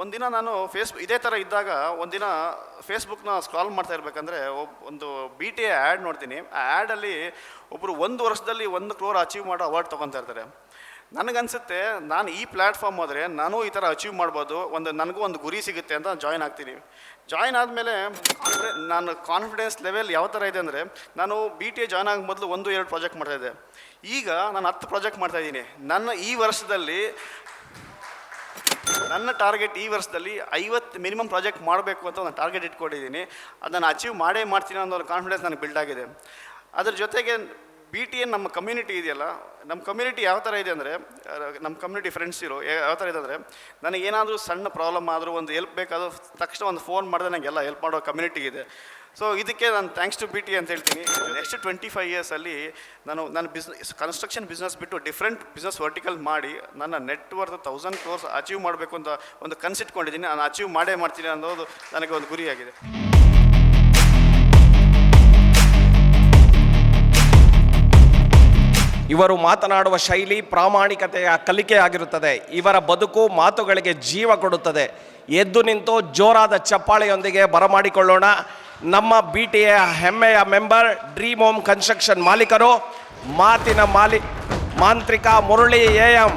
ಒಂದಿನ ನಾನು ಇದೇ ಥರ ಇದ್ದಾಗ ಒಂದಿನ ಫೇಸ್ಬುಕ್ನ ಸ್ಕ್ರಾಲ್ ಮಾಡ್ತಾ ಇರಬೇಕಂದ್ರೆ ಒಂದು BTA ಆ್ಯಡ್ ನೋಡ್ತೀನಿ. ಆ ಆ್ಯಡಲ್ಲಿ ಒಬ್ಬರು 1 ವರ್ಷದಲ್ಲಿ 1 crore ಅಚೀವ್ ಮಾಡೋ ಅವಾರ್ಡ್ ತೊಗೊತಾ ಇರ್ತಾರೆ. ನನಗನ್ಸುತ್ತೆ ನಾನು ಈ ಪ್ಲ್ಯಾಟ್ಫಾರ್ಮ್ ಹೋದರೆ ನಾನು ಈ ಥರ ಅಚೀವ್ ಮಾಡ್ಬೋದು, ನನಗೂ ಒಂದು ಗುರಿ ಸಿಗುತ್ತೆ ಅಂತ ಜಾಯ್ನ್ ಆಗ್ತೀನಿ. ಜಾಯ್ನ್ ಆದಮೇಲೆ ನಾನು ಕಾನ್ಫಿಡೆನ್ಸ್ ಲೆವೆಲ್ ಯಾವ ಥರ ಇದೆ ಅಂದರೆ, ನಾನು BTA ಜಾಯ್ನ್ ಆಗ ಮೊದಲು 1-2 ಪ್ರಾಜೆಕ್ಟ್ ಮಾಡ್ತಾಯಿದ್ದೆ. ಈಗ ನಾನು 10 ಪ್ರಾಜೆಕ್ಟ್ ಮಾಡ್ತಾಯಿದ್ದೀನಿ. ನನ್ನ ಟಾರ್ಗೆಟ್ ಈ ವರ್ಷದಲ್ಲಿ 50 ಮಿನಿಮಮ್ ಪ್ರಾಜೆಕ್ಟ್ ಮಾಡಬೇಕು ಅಂತ ಒಂದು ಟಾರ್ಗೆಟ್ ಇಟ್ಕೊಂಡಿದ್ದೀನಿ. ಅದನ್ನು ಅಚೀವ್ ಮಾಡೇ ಮಾಡ್ತೀನಿ ಅನ್ನೋ ಒಂದು ಕಾನ್ಫಿಡೆನ್ಸ್ ನನಗೆ ಬಿಲ್ಡ್ ಆಗಿದೆ. ಅದ್ರ ಜೊತೆಗೆ BTA ನಮ್ಮ ಕಮ್ಯುನಿಟಿ ಇದೆಯಲ್ಲ, ನಮ್ಮ ಕಮ್ಯುನಿಟಿ ಯಾವ ಥರ ಇದೆ ಅಂದರೆ, ನಮ್ಮ ಕಮ್ಯುನಿಟಿ ಫ್ರೆಂಡ್ಸ್ ಯಾವ ಥರ ಇದೆ ಅಂದರೆ, ನನಗೇನಾದರೂ ಸಣ್ಣ ಪ್ರಾಬ್ಲಮ್ ಆದರೂ ಒಂದು ಹೆಲ್ಪ್ ಬೇಕಾದರೂ ತಕ್ಷಣ ಒಂದು ಫೋನ್ ಮಾಡಿದ್ರೆ ನನಗೆಲ್ಲ ಹೆಲ್ಪ್ ಮಾಡೋ ಕಮ್ಯುನಿಟಿ ಇದೆ. ಸೊ ಇದಕ್ಕೆ ನಾನು ಥ್ಯಾಂಕ್ಸ್ ಟು BTA ಅಂತ ಹೇಳ್ತೀನಿ. ನೆಕ್ಸ್ಟ್ 25 ಇಯರ್ಸಲ್ಲಿ ನಾನು ಕನ್ಸ್ಟ್ರಕ್ಷನ್ ಬಿಸ್ನೆಸ್ ಬಿಟ್ಟು ಡಿಫ್ರೆಂಟ್ ಬಿಸ್ನೆಸ್ ವರ್ಟಿಕಲ್ ಮಾಡಿ ನನ್ನ ನೆಟ್ವರ್ತ್ 1000 crores ಅಚೀವ್ ಮಾಡಬೇಕು ಅಂತ ಒಂದು ಕನಸಿಟ್ಕೊಂಡಿದ್ದೀನಿ. ನಾನು ಅಚೀವ್ ಮಾಡೇ ಮಾಡ್ತೀನಿ ಅನ್ನೋದು ನನಗೆ ಒಂದು ಗುರಿಯಾಗಿದೆ. ಇವರು ಮಾತನಾಡುವ ಶೈಲಿ ಪ್ರಾಮಾಣಿಕತೆಯ ಕಲಿಕೆಯಾಗಿರುತ್ತದೆ. ಇವರ ಬದುಕು ಮಾತುಗಳಿಗೆ ಜೀವ ಕೊಡುತ್ತದೆ. ಎದ್ದು ನಿಂತು ಜೋರಾದ ಚಪ್ಪಾಳೆಯೊಂದಿಗೆ ಬರಮಾಡಿಕೊಳ್ಳೋಣ ನಮ್ಮ BTA ಹೆಮ್ಮೆಯ ಮೆಂಬರ್, ಡ್ರೀಮ್ ಹೋಮ್ ಕನ್ಸ್ಟ್ರಕ್ಷನ್ ಮಾಲೀಕರು, ಮಾತಿನ ಮಾಂತ್ರಿಕ ಮುರಳಿ AM.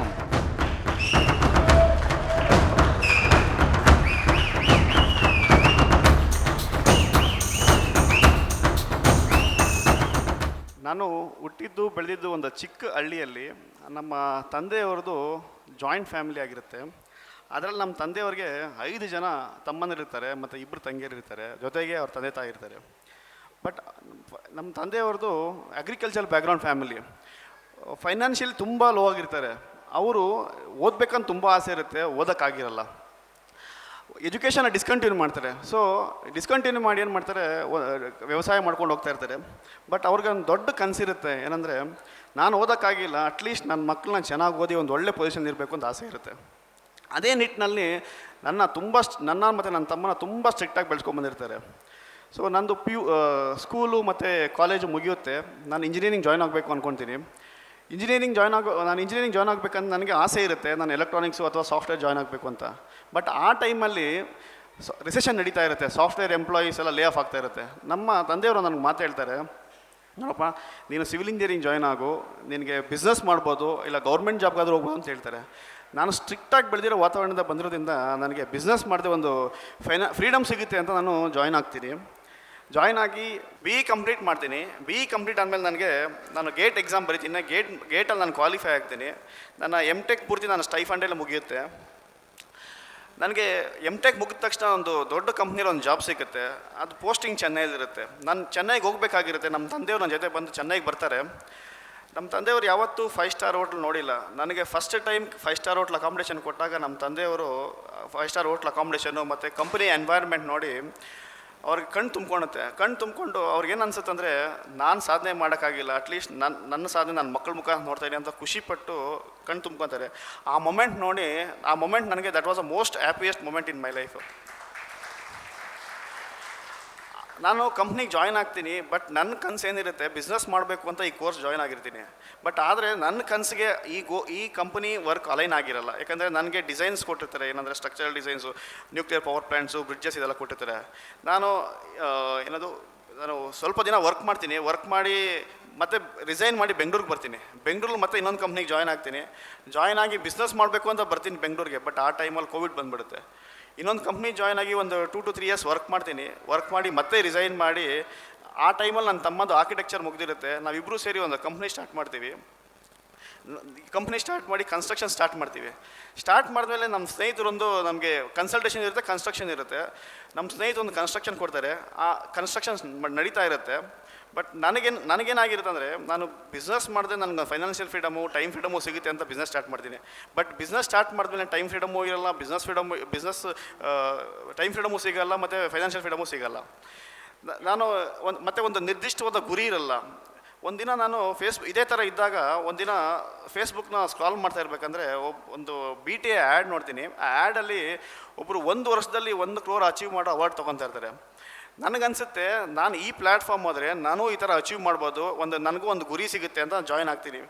ನಾನು ಹುಟ್ಟಿದ್ದು ಬೆಳೆದಿದ್ದು ಒಂದು ಚಿಕ್ಕ ಹಳ್ಳಿಯಲ್ಲಿ. ನಮ್ಮ ತಂದೆಯವ್ರದ್ದು ಜಾಯಿಂಟ್ ಫ್ಯಾಮಿಲಿ ಆಗಿರುತ್ತೆ. ಅದರಲ್ಲಿ ನಮ್ಮ ತಂದೆಯವ್ರಿಗೆ 5 ಜನ ತಮ್ಮಂದಿರಿರ್ತಾರೆ ಮತ್ತು 2 ತಂಗಿಯರಿರ್ತಾರೆ, ಜೊತೆಗೆ ಅವ್ರ ತಂದೆ ತಾಯಿ ಇರ್ತಾರೆ. ಬಟ್ ನಮ್ಮ ತಂದೆಯವ್ರದ್ದು ಅಗ್ರಿಕಲ್ಚರ್ ಬ್ಯಾಕ್ಗ್ರೌಂಡ್ ಫ್ಯಾಮಿಲಿ. ಫೈನಾನ್ಷಿಯಲಿ ತುಂಬ ಲೋ ಆಗಿರ್ತಾರೆ. ಅವರು ಓದಬೇಕಂತ ತುಂಬ ಆಸೆ ಇರುತ್ತೆ, ಓದೋಕ್ಕಾಗಿರಲ್ಲ. ಎಜುಕೇಷನ್ನ ಡಿಸ್ಕಂಟಿನ್ಯೂ ಮಾಡ್ತಾರೆ. ಸೊ ಡಿಸ್ಕಂಟಿನ್ಯೂ ಮಾಡಿ ಏನು ಮಾಡ್ತಾರೆ, ವ್ಯವಸಾಯ ಮಾಡ್ಕೊಂಡು ಹೋಗ್ತಾ ಇರ್ತಾರೆ. ಬಟ್ ಅವ್ರಿಗೆ ಒಂದು ದೊಡ್ಡ ಕನಸಿರುತ್ತೆ, ಏನಂದರೆ ನಾನು ಓದೋಕ್ಕಾಗಿಲ್ಲ, ಅಟ್ಲೀಸ್ಟ್ ನನ್ನ ಮಕ್ಕಳನ್ನ ಚೆನ್ನಾಗಿ ಓದಿ ಒಂದು ಒಳ್ಳೆ ಪೊಸಿಷನ್ ಇರಬೇಕು ಅಂತ ಆಸೆ ಇರುತ್ತೆ. ಅದೇ ನಿಟ್ಟಿನಲ್ಲಿ ನನ್ನ ಮತ್ತು ನನ್ನ ತಮ್ಮನ ತುಂಬ ಸ್ಟ್ರಿಕ್ಟಾಗಿ ಬೆಳೆಸ್ಕೊಂಡ್ಬಂದಿರ್ತಾರೆ. ಸೊ ನಂದು ಸ್ಕೂಲು ಮತ್ತು ಕಾಲೇಜು ಮುಗಿಯುತ್ತೆ. ನಾನು ಇಂಜಿನಿಯರಿಂಗ್ ಜಾಯ್ನ್ ಆಗಬೇಕು ಅಂದ್ಕೊತೀನಿ. ನಾನು ಇಂಜಿನಿಯರಿಂಗ್ ಜಾಯ್ನ್ ಆಗಬೇಕಂತ ನನಗೆ ಆಸೆ ಇರುತ್ತೆ, ನಾನು ಎಲೆಕ್ಟ್ರಾನಿಕ್ಸು ಅಥವಾ ಸಾಫ್ಟ್ವೇರ್ ಜಾಯ್ನ್ ಆಗಬೇಕು ಅಂತ. ಬಟ್ ಆ ಟೈಮಲ್ಲಿ ರಿಸೆಷನ್ ನಡೀತಾ ಇರುತ್ತೆ, ಸಾಫ್ಟ್ವೇರ್ ಎಂಪ್ಲಾಯೀಸ್ ಎಲ್ಲ ಲೇ ಆಫ್ ಆಗ್ತಾ ಇರುತ್ತೆ. ನಮ್ಮ ತಂದೆಯವರು ನನಗೆ ಮಾತು ಹೇಳ್ತಾರೆ, ನೋಡಪ್ಪ ನೀನು ಸಿವಿಲ್ ಇಂಜಿನಿಯರಿಂಗ್ ಜಾಯ್ನ್ ಆಗು, ನಿನಗೆ ಬಿಸ್ನೆಸ್ ಮಾಡ್ಬೋದು, ಇಲ್ಲ ಗೌರ್ಮೆಂಟ್ ಜಾಬ್ಗಾದ್ರೂ ಹೋಗ್ಬೋದು ಅಂತ ಹೇಳ್ತಾರೆ. ನಾನು ಸ್ಟ್ರಿಕ್ಟಾಗಿ ಬೆಳೆದಿರೋ ವಾತಾವರಣದಿಂದ ಬಂದಿರೋದ್ರಿಂದ ನನಗೆ ಬಿಸ್ನೆಸ್ ಮಾಡದೆ ಒಂದು ಫ್ರೀಡಮ್ ಸಿಗುತ್ತೆ ಅಂತ ನಾನು ಜಾಯ್ನ್ ಆಗ್ತೀನಿ. ಜಾಯ್ನ್ ಆಗಿ BE ಕಂಪ್ಲೀಟ್ ಮಾಡ್ತೀನಿ. BE ಕಂಪ್ಲೀಟ್ ಆದಮೇಲೆ ನಾನು ಗೇಟ್ ಎಕ್ಸಾಮ್ ಬರೀತೀನಿ. ಗೇಟಲ್ಲಿ ನಾನು ಕ್ವಾಲಿಫೈ ಆಗ್ತೀನಿ. ನನ್ನ MTech ಪೂರ್ತಿ ನನ್ನ ಸ್ಟೈಫಂಡೆಲ್ಲ ಮುಗಿಯುತ್ತೆ. ನನಗೆ MTech ಮುಗಿದ ತಕ್ಷಣ ಒಂದು ದೊಡ್ಡ ಕಂಪ್ನಿಯಲ್ಲಿ ಒಂದು ಜಾಬ್ ಸಿಗುತ್ತೆ. ಅದು ಪೋಸ್ಟಿಂಗ್ ಚೆನ್ನೈಲಿರುತ್ತೆ. ನಾನು ಚೆನ್ನೈಗೆ ಹೋಗಬೇಕಾಗಿರುತ್ತೆ. ನಮ್ಮ ತಂದೆಯವರು ನನ್ನ ಜೊತೆ ಬಂದು ಚೆನ್ನೈಗೆ ಬರ್ತಾರೆ. ನಮ್ಮ ತಂದೆಯವರು ಯಾವತ್ತೂ 5 ಸ್ಟಾರ್ ಹೋಟ್ಲ್ ನೋಡಿಲ್ಲ. ನನಗೆ first time 5 star hotel accommodation ಕೊಟ್ಟಾಗ ನಮ್ಮ ತಂದೆಯವರು 5 ಸ್ಟಾರ್ ಹೋಟ್ಲ್ ಅಕಾಮಿಡೇಷನ್ನು ಮತ್ತು ಕಂಪ್ನಿ ಎನ್ವೈರ್ಮೆಂಟ್ ನೋಡಿ ಅವ್ರಿಗೆ ಕಣ್ಣು ತುಂಬಿಕೊಂಡು ಅವ್ರಿಗೇನು ಅನ್ಸುತ್ತೆ ಅಂದರೆ, ನಾನು ಸಾಧನೆ ಮಾಡೋಕ್ಕಾಗಿಲ್ಲ, ಅಟ್ಲೀಸ್ಟ್ ನನ್ನ ಸಾಧನೆ ನನ್ನ ಮಕ್ಕಳ ಮುಖ ನೋಡ್ತಾಯಿದ್ದೀನಿ ಅಂತ ಖುಷಿಪಟ್ಟು ಕಣ್ಣು ತುಂಬ್ಕೊತಾರೆ. ಆ ಮೊಮೆಂಟ್ ನನಗೆ that was a most happiest moment in my life. ನಾನು ಕಂಪ್ನಿಗೆ ಜಾಯ್ನ್ ಆಗ್ತೀನಿ. ಬಟ್ ನನ್ನ ಕನಸು ಏನಿರುತ್ತೆ, ಬಿಸ್ನೆಸ್ ಮಾಡಬೇಕು ಅಂತ ಈ ಕೋರ್ಸ್ ಜಾಯ್ನ್ ಆಗಿರ್ತೀನಿ. ಬಟ್ ಆದರೆ ನನ್ನ ಕನಸಿಗೆ ಈ ಕಂಪನಿ ವರ್ಕ್ ಅಲೈನ್ ಆಗಿರಲ್ಲ. ಯಾಕಂದರೆ ನನಗೆ ಡಿಸೈನ್ಸ್ ಕೊಟ್ಟಿರ್ತಾರೆ, ಏನಂದರೆ structural designs, nuclear power plants, bridges ಇದೆಲ್ಲ ಕೊಟ್ಟಿರ್ತಾರೆ. ನಾನು ಸ್ವಲ್ಪ ದಿನ ವರ್ಕ್ ಮಾಡಿ ಮತ್ತೆ ರಿಸೈನ್ ಮಾಡಿ ಬೆಂಗಳೂರಿಗೆ ಬರ್ತೀನಿ. ಬೆಂಗಳೂರು ಮತ್ತೆ ಇನ್ನೊಂದು ಕಂಪ್ನಿಗೆ ಜಾಯ್ನ್ ಆಗ್ತೀನಿ. ಜಾಯ್ನ್ ಆಗಿ ಬಿಸ್ನೆಸ್ ಮಾಡಬೇಕು ಅಂತ ಬರ್ತೀನಿ ಬೆಂಗಳೂರಿಗೆ. ಬಟ್ ಆ ಟೈಮಲ್ಲಿ ಕೋವಿಡ್ ಬಂದುಬಿಡುತ್ತೆ. ಇನ್ನೊಂದು ಕಂಪ್ನಿ ಜಾಯ್ನ್ ಆಗಿ ಒಂದು 2 to 3 years ವರ್ಕ್ ಮಾಡಿ ಮತ್ತೆ ರಿಸೈನ್ ಮಾಡಿ, ಆ ಟೈಮಲ್ಲಿ ನನ್ನ ತಮ್ಮದು ಆರ್ಕಿಟೆಕ್ಚರ್ ಮುಗಿದಿರುತ್ತೆ. ನಾವಿಬ್ಬರೂ ಸೇರಿ ಒಂದು ಕಂಪ್ನಿ ಸ್ಟಾರ್ಟ್ ಮಾಡ್ತೀವಿ. ಸ್ಟಾರ್ಟ್ ಮಾಡಿ ಕನ್ಸ್ಟ್ರಕ್ಷನ್ ಸ್ಟಾರ್ಟ್ ಮಾಡ್ತೀವಿ. ಸ್ಟಾರ್ಟ್ ಮಾಡಿದ್ಮೇಲೆ ನಮ್ಮ ಸ್ನೇಹಿತರೊಂದು, ನಮಗೆ ಕನ್ಸಲ್ಟೇಷನ್ ಇರುತ್ತೆ, ಕನ್ಸ್ಟ್ರಕ್ಷನ್ ಇರುತ್ತೆ. ನಮ್ಮ ಸ್ನೇಹಿತರೊಂದು ಕನ್ಸ್ಟ್ರಕ್ಷನ್ ಕೊಡ್ತಾರೆ. ಆ ಕನ್ಸ್ಟ್ರಕ್ಷನ್ ನಡೀತಾ ಇರುತ್ತೆ. ಬಟ್ ನನಗೇನಾಗಿರುತ್ತೆ ಅಂದರೆ, ನಾನು ಬಿಸ್ನೆಸ್ ಮಾಡಿದ್ರೆ ನನಗೆ ಫೈನಾನ್ಷಿಯಲ್ ಫ್ರೀಡಮು, ಟೈಮ್ ಫ್ರೀಡಮು ಸಿಗುತ್ತೆ ಅಂತ ಬಿಸ್ನೆಸ್ ಸ್ಟಾರ್ಟ್ ಮಾಡ್ತೀನಿ. ಬಟ್ ಬಿಸ್ನೆಸ್ ಸ್ಟಾರ್ಟ್ ಮಾಡಿದ್ಮೇಲೆ ಟೈಮ್ ಫ್ರೀಡಮು ಇರಲ್ಲ, ಟೈಮ್ ಫ್ರೀಡಮು ಸಿಗೋಲ್ಲ, ಮತ್ತು ಫೈನಾನ್ಷಿಯಲ್ ಫ್ರೀಡಮು ಸಿಗೋಲ್ಲ. ನಾನು ಒಂದು ನಿರ್ದಿಷ್ಟವಾದ ಗುರಿ ಇರಲ್ಲ. ಒಂದಿನ ನಾನು ಇದೇ ಥರ ಇದ್ದಾಗ ಒಂದಿನ ಫೇಸ್ಬುಕ್ನ ಸ್ಕ್ರಾಲ್ ಮಾಡ್ತಾ ಇರಬೇಕಂದ್ರೆ ಒಂದು BTA ಆ್ಯಡ್ ನೋಡ್ತೀನಿ. ಆ ಆ್ಯಡಲ್ಲಿ ಒಬ್ಬರು 1 ವರ್ಷದಲ್ಲಿ 1 crore ಅಚೀವ್ ಮಾಡೋ ಅವಾರ್ಡ್ ತೊಗೊತಾ ಇರ್ತಾರೆ. ನನಗನ್ಸುತ್ತೆ ನಾನು ಈ ಪ್ಲ್ಯಾಟ್ಫಾರ್ಮ್ ಹೋದರೆ ನಾನು ಈ ಥರ ಅಚೀವ್ ಮಾಡ್ಬೋದು, ನನಗೂ ಒಂದು ಗುರಿ ಸಿಗುತ್ತೆ ಅಂತ ಜಾಯ್ನ್ ಆಗ್ತೀನಿ.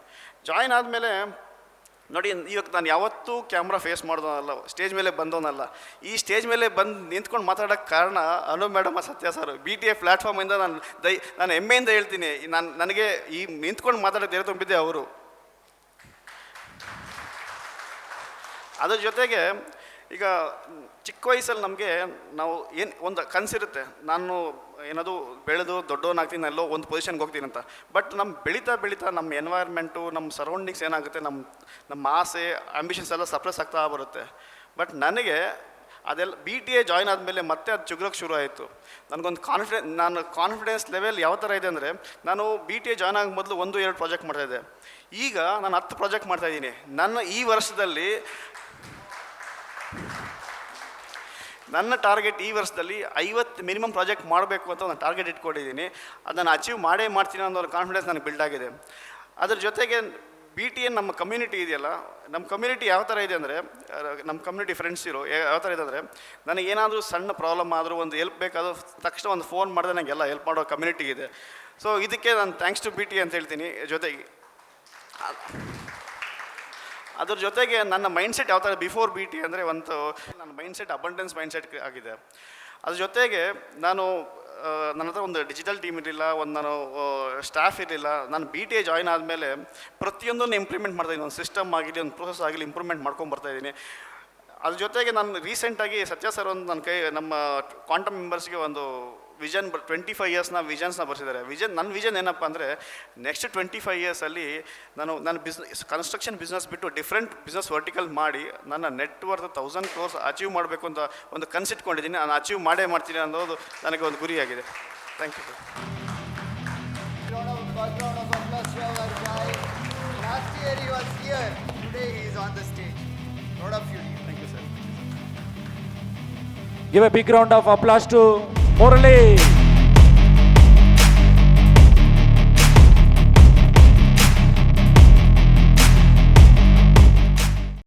ಜಾಯ್ನ್ ಆದಮೇಲೆ ನೋಡಿ, ಇವಾಗ ನಾನು ಯಾವತ್ತೂ ಕ್ಯಾಮ್ರಾ ಫೇಸ್ ಮಾಡೋದಲ್ಲ, ಸ್ಟೇಜ್ ಮೇಲೆ ಬಂದವನಲ್ಲ. ಈ ಸ್ಟೇಜ್ ಮೇಲೆ ಬಂದು ನಿಂತ್ಕೊಂಡು ಮಾತಾಡೋಕ್ಕೆ ಕಾರಣ ಅನು ಮೇಡಮ್, ಸತ್ಯ ಸರ್. BTA ಪ್ಲ್ಯಾಟ್ಫಾರ್ಮಿಂದ ನಾನು ಹೆಮ್ಮೆಯಿಂದ ಹೇಳ್ತೀನಿ, ನನಗೆ ಈ ನಿಂತ್ಕೊಂಡು ಮಾತಾಡೋದು ಧೈರ್ಯ ತುಂಬಿದ್ದೆ ಅವರು. ಅದ್ರ ಜೊತೆಗೆ ಈಗ ಚಿಕ್ಕ ವಯಸ್ಸಲ್ಲಿ ನಾವು ಏನು ಒಂದು ಕನಸಿರುತ್ತೆ, ನಾನು ಏನದು ಬೆಳೆದು ದೊಡ್ಡವನಾಗ್ತೀನಿ, ಎಲ್ಲೋ ಒಂದು ಪೊಸಿಷನ್ಗೆ ಹೋಗ್ತೀನಿ ಅಂತ. ಬಟ್ ಬೆಳೀತಾ ನಮ್ಮ ಎನ್ವೈರ್ಮೆಂಟು, ನಮ್ಮ ಸರೌಂಡಿಂಗ್ಸ್ ಏನಾಗುತ್ತೆ, ನಮ್ಮ ಆಸೆ, ಆಂಬಿಷನ್ಸ್ ಎಲ್ಲ ಸಪ್ರೆಸ್ ಆಗ್ತಾ ಬರುತ್ತೆ. ಬಟ್ ನನಗೆ ಅದೆಲ್ಲ BTA ಜಾಯ್ನ್ ಆದಮೇಲೆ ಮತ್ತೆ ಅದು ಚುಗ್ರೋಕ್ಕೆ ಶುರು ಆಯಿತು. ನನಗೊಂದು ಕಾನ್ಫಿಡೆನ್ಸ್ ಲೆವೆಲ್ ಯಾವ ಥರ ಇದೆ ಅಂದರೆ, ನಾನು BTA ಜಾಯ್ನ್ ಆಗ ಮೊದಲು 1-2 ಪ್ರಾಜೆಕ್ಟ್ ಮಾಡ್ತಾಯಿದ್ದೆ. ಈಗ ನಾನು 10 ಪ್ರಾಜೆಕ್ಟ್ ಮಾಡ್ತಾಯಿದ್ದೀನಿ. ಈ ವರ್ಷದಲ್ಲಿ ನನ್ನ ಟಾರ್ಗೆಟ್ ಈ ವರ್ಷದಲ್ಲಿ 50 ಮಿನಿಮಮ್ ಪ್ರಾಜೆಕ್ಟ್ ಮಾಡಬೇಕು ಅಂತ ಒಂದು ಟಾರ್ಗೆಟ್ ಇಟ್ಕೊಂಡಿದ್ದೀನಿ. ಅದನ್ನು ಅಚೀವ್ ಮಾಡೇ ಮಾಡ್ತೀನಿ ಅನ್ನೋ ಒಂದು ಕಾನ್ಫಿಡೆನ್ಸ್ ನನಗೆ ಬಿಲ್ಡ್ ಆಗಿದೆ. ಅದ್ರ ಜೊತೆಗೆ BTA ನಮ್ಮ ಕಮ್ಯುನಿಟಿ ಇದೆಯಲ್ಲ, ನಮ್ಮ ಕಮ್ಯುನಿಟಿ ಯಾವ ಥರ ಇದೆ ಅಂದರೆ, ನಮ್ಮ ಕಮ್ಯುನಿಟಿ ಫ್ರೆಂಡ್ಸ್ ಯಾವ ಥರ ಇದೆ ಅಂದರೆ, ನನಗೇನಾದರೂ ಸಣ್ಣ ಪ್ರಾಬ್ಲಮ್ ಆದರೂ, ಒಂದು ಹೆಲ್ಪ್ ಬೇಕಾದರೂ ತಕ್ಷಣ ಒಂದು ಫೋನ್ ಮಾಡಿದ್ರೆ ನನಗೆಲ್ಲ ಹೆಲ್ಪ್ ಮಾಡೋ ಕಮ್ಯುನಿಟಿ ಇದೆ. ಸೊ ಇದಕ್ಕೆ ನಾನು ಥ್ಯಾಂಕ್ಸ್ ಟು BTA ಅಂತ ಹೇಳ್ತೀನಿ. ಜೊತೆಗೆ ಅದ್ರ ಜೊತೆಗೆ ನನ್ನ ಮೈಂಡ್ಸೆಟ್ ಯಾವ ಥರ ಬಿಫೋರ್ BTA ಅಂದರೆ, ನನ್ನ ಮೈಂಡ್ಸೆಟ್ ಅಬಂಡೆನ್ಸ್ ಮೈಂಡ್ಸೆಟ್ ಆಗಿದೆ. ಅದ್ರ ಜೊತೆಗೆ ನನ್ನ ಹತ್ರ ಒಂದು ಡಿಜಿಟಲ್ ಟೀಮ್ ಇರಲಿಲ್ಲ, ನಾನು ಸ್ಟಾಫ್ ಇರಲಿಲ್ಲ. ನಾನು BTA ಜಾಯ್ನ್ ಆದಮೇಲೆ ಪ್ರತಿಯೊಂದನ್ನು ಇಂಪ್ಲಿಮೆಂಟ್ ಮಾಡ್ತಾಯಿದ್ದೀನಿ. ಒಂದು ಸಿಸ್ಟಮ್ ಆಗಲಿ, ಒಂದು ಪ್ರೋಸೆಸ್ ಆಗಲಿ ಇಂಪ್ರೂವ್ಮೆಂಟ್ ಮಾಡ್ಕೊಂಡು ಬರ್ತಾಯಿದ್ದೀನಿ. ಅದ್ರ ಜೊತೆಗೆ ನಾನು ರೀಸೆಂಟಾಗಿ ಸತ್ಯ ಸರ್ ನಮ್ಮ ಕ್ವಾಂಟಮ್ ಮೆಂಬರ್ಸ್ಗೆ ಒಂದು ವಿಷನ್ 25 ಇಯರ್ಸ್ನ ವಿಷನ್ಸ್ನ ಬರ್ಸಿದ್ದಾರೆ. ನನ್ನ ವಿಷನ್ ಏನಪ್ಪ ಅಂದರೆ, ನೆಕ್ಸ್ಟ್ 25 ಇಯರ್ಸಲ್ಲಿ ನನ್ನ ಕನ್ಸ್ಟ್ರಕ್ಷನ್ ಬಿಸ್ನೆಸ್ ಬಿಟ್ಟು ಡಿಫ್ರೆಂಟ್ ಬಿಸ್ನೆಸ್ ವರ್ಟಿಕಲ್ ಮಾಡಿ ನನ್ನ ನೆಟ್ವರ್ತ್ 1000 crores ಅಚೀವ್ ಮಾಡಬೇಕು ಅಂತ ಒಂದು ಕನಸಿಟ್ಕೊಂಡಿದ್ದೀನಿ. ನಾನು ಅಚೀವ್ ಮಾಡೇ ಮಾಡ್ತೀನಿ ಅನ್ನೋದು ನನಗೆ ಒಂದು ಗುರಿಯಾಗಿದೆ. Thank you sir. Last year he was here, today he is on the stage. Proud of you. Thank you, sir. Give a big round of applause to MURALI.